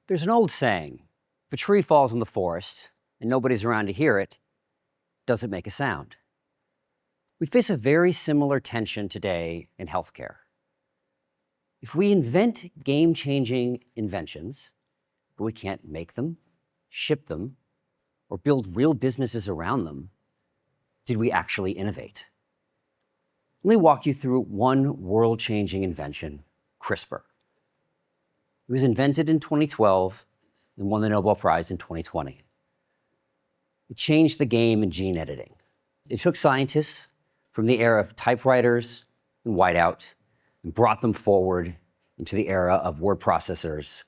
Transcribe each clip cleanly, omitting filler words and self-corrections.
There's an old saying, if a tree falls in the forest and nobody's around to hear it, does it make a sound? We face a very similar tension today in healthcare. If we invent game-changing inventions, but we can't make them, ship them, or build real businesses around them, did we actually innovate? Let me walk you through one world-changing invention, CRISPR. It was invented in 2012 and won the Nobel Prize in 2020. It changed the game in gene editing. It took scientists from the era of typewriters and whiteout and brought them forward into the era of word processors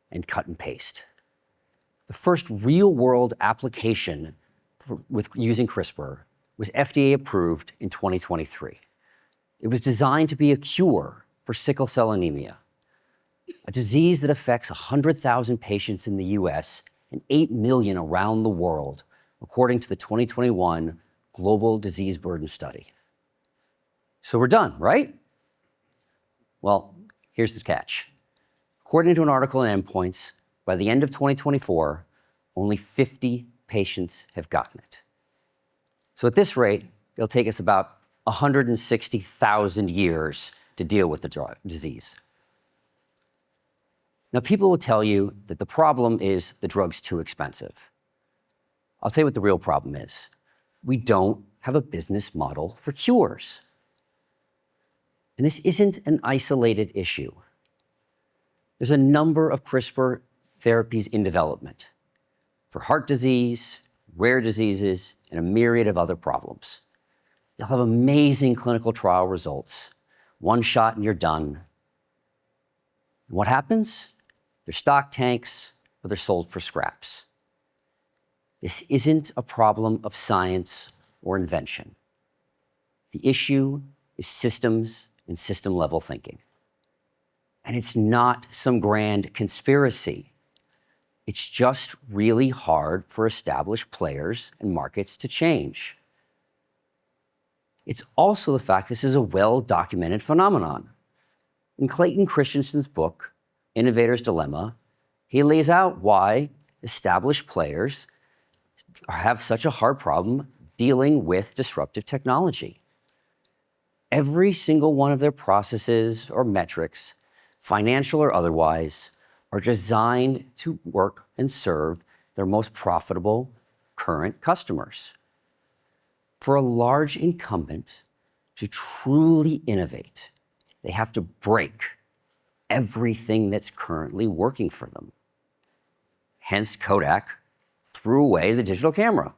and cut and paste. The first real-world application with using CRISPR was FDA approved in 2023. It was designed to be a cure for sickle cell anemia, a disease that affects 100,000 patients in the US and 8 million around the world, according to the 2021 Global Disease Burden Study. So we're done, right? Well, here's the catch. According to an article in Endpoints, by the end of 2024, only 50 patients have gotten it. So at this rate, it'll take us about 160,000 years to deal with the disease. Now, people will tell you that the problem is the drug's too expensive. I'll tell you what the real problem is. We don't have a business model for cures. And this isn't an isolated issue. There's a number of CRISPR therapies in development for heart disease, rare diseases, and a myriad of other problems. They'll have amazing clinical trial results. One shot and you're done. And what happens? Their stock tanks, or they're sold for scraps. This isn't a problem of science or invention. The issue is systems and system-level thinking. And it's not some grand conspiracy. It's just really hard for established players and markets to change. It's also the fact this is a well-documented phenomenon. In Clayton Christensen's book, Innovator's Dilemma, he lays out why established players have such a hard problem dealing with disruptive technology. Every single one of their processes or metrics, financial or otherwise, are designed to work and serve their most profitable current customers. For a large incumbent to truly innovate, they have to break everything that's currently working for them. Hence, Kodak threw away the digital camera.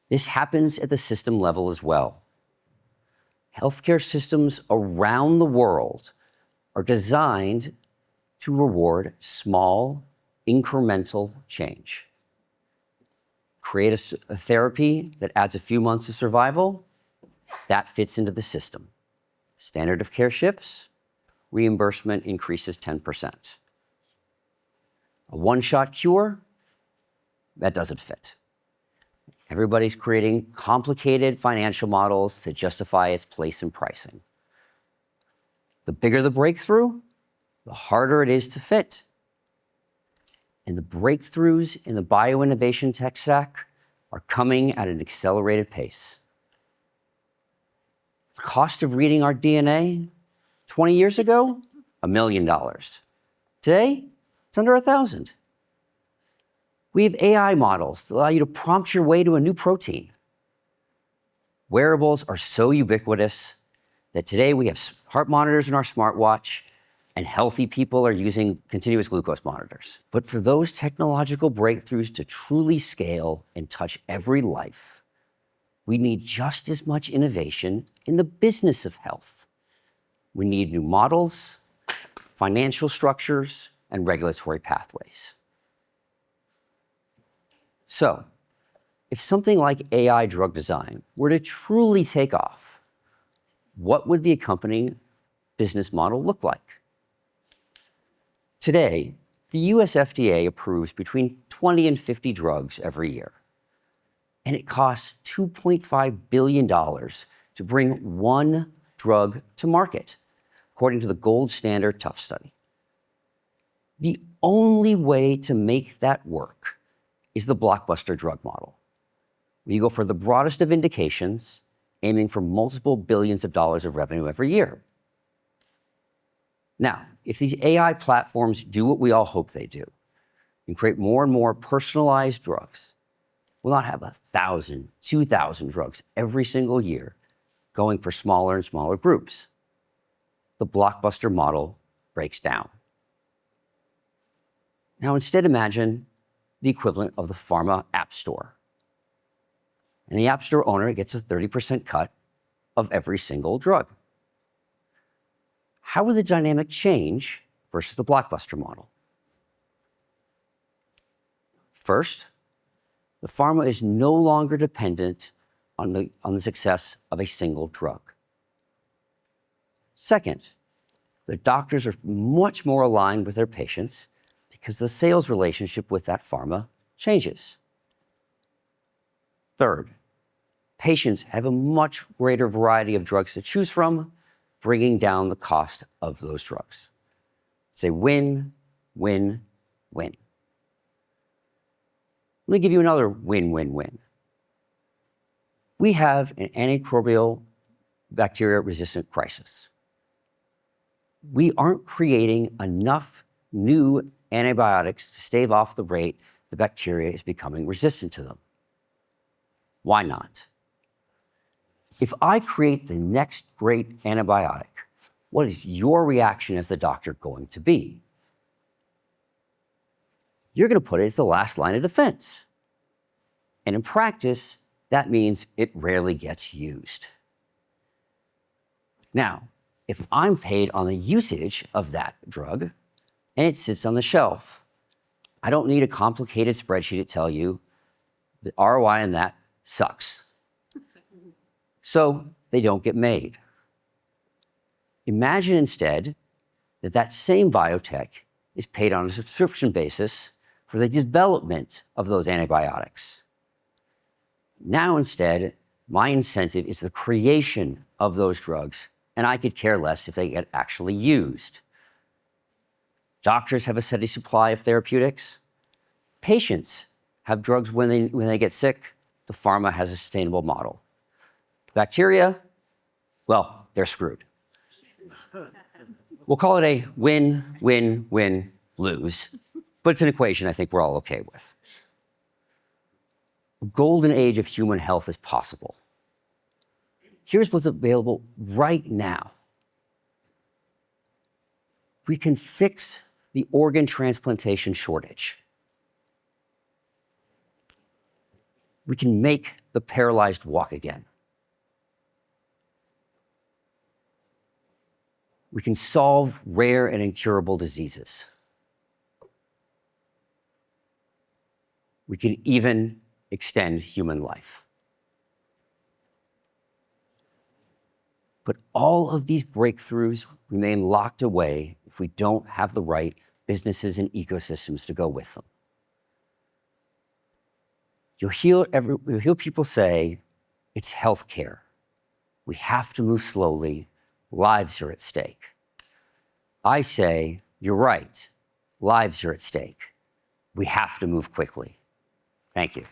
This happens at the system level as well. Healthcare systems around the world are designed to reward small, incremental change. Create a therapy that adds a few months of survival, that fits into the system. Standard of care shifts, reimbursement increases 10%. A one-shot cure, that doesn't fit. Everybody's creating complicated financial models to justify its place in pricing. The bigger the breakthrough, the harder it is to fit. And the breakthroughs in the bioinnovation tech stack are coming at an accelerated pace. The cost of reading our DNA 20 years ago, $1 million. Today, it's under 1,000. We have AI models that allow you to prompt your way to a new protein. Wearables are so ubiquitous that today we have heart monitors in our smartwatch, and healthy people are using continuous glucose monitors. But for those technological breakthroughs to truly scale and touch every life, we need just as much innovation in the business of health. We need new models, financial structures, and regulatory pathways. So, if something like AI drug design were to truly take off, what would the accompanying business model look like? Today, the US FDA approves between 20 and 50 drugs every year. And it costs $2.5 billion to bring one drug to market, according to the gold standard Tough study. The only way to make that work is the blockbuster drug model. You go for the broadest of indications, aiming for multiple billions of dollars of revenue every year. Now, if these AI platforms do what we all hope they do and create more and more personalized drugs, we'll not have 1,000, 2,000 drugs every single year going for smaller and smaller groups. The blockbuster model breaks down. Now, instead, imagine the equivalent of the pharma app store. And the app store owner gets a 30% cut of every single drug. How would the dynamic change versus the blockbuster model? First, the pharma is no longer dependent on the success of a single drug. Second, the doctors are much more aligned with their patients because the sales relationship with that pharma changes. Third, patients have a much greater variety of drugs to choose from, bringing down the cost of those drugs. It's a win, win, win. Let me give you another win, win, win. We have an antimicrobial bacteria-resistant crisis. We aren't creating enough new antibiotics to stave off the rate the bacteria is becoming resistant to them. Why not? If I create the next great antibiotic, what is your reaction as the doctor going to be? You're going to put it as the last line of defense. And in practice, that means it rarely gets used. Now, if I'm paid on the usage of that drug and it sits on the shelf, I don't need a complicated spreadsheet to tell you the ROI on that sucks. So they don't get made. Imagine instead that that same biotech is paid on a subscription basis for the development of those antibiotics. Now instead, my incentive is the creation of those drugs, and I could care less if they get actually used. Doctors have a steady supply of therapeutics. Patients have drugs when they get sick. The pharma has a sustainable model. Bacteria, well, they're screwed. We'll call it a win, win, win, lose, but it's an equation I think we're all okay with. A golden age of human health is possible. Here's what's available right now. We can fix the organ transplantation shortage. We can make the paralyzed walk again. We can solve rare and incurable diseases. We can even extend human life. But all of these breakthroughs remain locked away if we don't have the right businesses and ecosystems to go with them. You'll hear people say, it's healthcare. We have to move slowly. Lives are at stake. I say, you're right. Lives are at stake. We have to move quickly. Thank you.